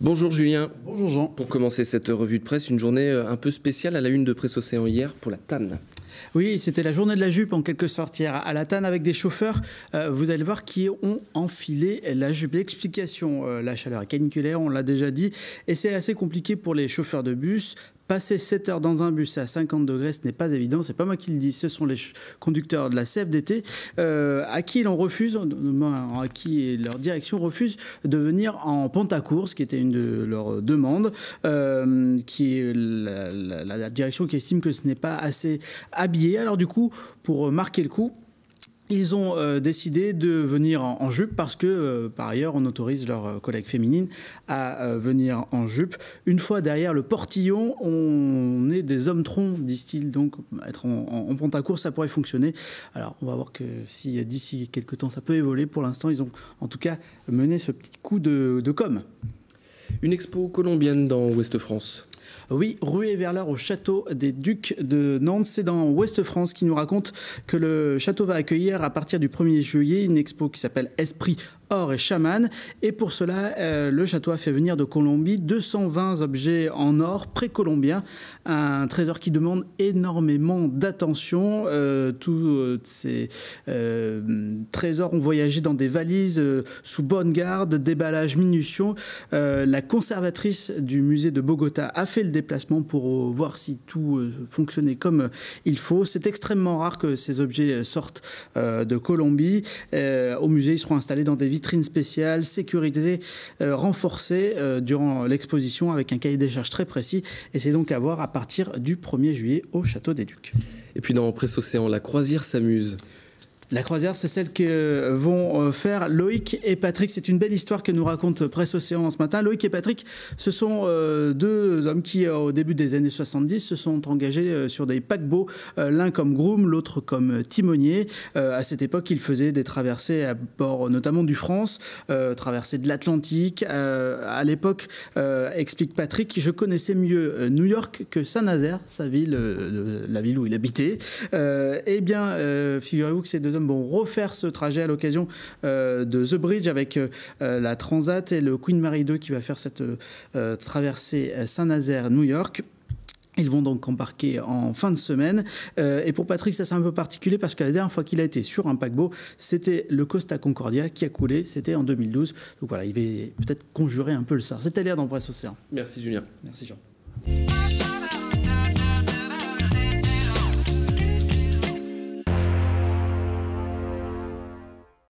Bonjour Julien. Bonjour Jean. Pour commencer cette revue de presse, une journée un peu spéciale à la une de Presse Océan hier pour la TAN. Oui, c'était la journée de la jupe en quelque sorte hier à la TAN avec des chauffeurs, vous allez voir, qui ont enfilé la jupe. L'explication, la chaleur est caniculaire, on l'a déjà dit, et c'est assez compliqué pour les chauffeurs de bus. Passer 7 heures dans un bus à 50 degrés, ce n'est pas évident, c'est pas moi qui le dis, ce sont les conducteurs de la CFDT à qui l'on refuse, à qui leur direction refuse de venir en Pentacourse, ce qui était une de leurs demandes, qui est la direction qui estime que ce n'est pas assez habillé. Alors du coup, pour marquer le coup, ils ont décidé de venir en jupe parce que, par ailleurs, on autorise leurs collègues féminines à venir en jupe. Une fois derrière le portillon, on est des hommes-troncs, disent-ils, donc être en Pentacourse, ça pourrait fonctionner. Alors, on va voir que si d'ici quelques temps, ça peut évoluer. Pour l'instant, ils ont en tout cas mené ce petit coup de com'. Une expo colombienne dans Ouest-France. Oui, ruée vers l'heure au château des Ducs de Nantes. C'est dans Ouest-France qui nous raconte que le château va accueillir à partir du 1er juillet une expo qui s'appelle Esprit, Or et Chaman. Et pour cela, le château a fait venir de Colombie 220 objets en or précolombien. Un trésor qui demande énormément d'attention. Tous ces trésors ont voyagé dans des valises sous bonne garde, déballage minutieux. La conservatrice du musée de Bogota a fait le déplacement pour voir si tout fonctionnait comme il faut. C'est extrêmement rare que ces objets sortent de Colombie. Au musée, ils seront installés dans des vitrines spéciales, sécurisées, renforcées durant l'exposition avec un cahier des charges très précis. Et c'est donc à voir à partir du 1er juillet au Château des Ducs. Et puis dans Presse Océan, la croisière s'amuse. La croisière, c'est celle que vont faire Loïc et Patrick. C'est une belle histoire que nous raconte Presse Océan ce matin. Loïc et Patrick, ce sont deux hommes qui, au début des années 70, se sont engagés sur des paquebots, l'un comme groom, l'autre comme timonier. À cette époque, ils faisaient des traversées à bord notamment du France, traversées de l'Atlantique. À l'époque, explique Patrick, je connaissais mieux New York que Saint-Nazaire, sa ville, la ville où il habitait. Eh bien, figurez-vous que ces deux hommes vont refaire ce trajet à l'occasion de The Bridge avec la Transat et le Queen Mary 2 qui va faire cette traversée Saint-Nazaire-New York. Ils vont donc embarquer en fin de semaine. Et pour Patrick, ça c'est un peu particulier parce que la dernière fois qu'il a été sur un paquebot, c'était le Costa Concordia qui a coulé. C'était en 2012. Donc voilà, il va peut-être conjurer un peu le sort. C'était l'air dans Presse Océan. Merci Julien. Merci Jean.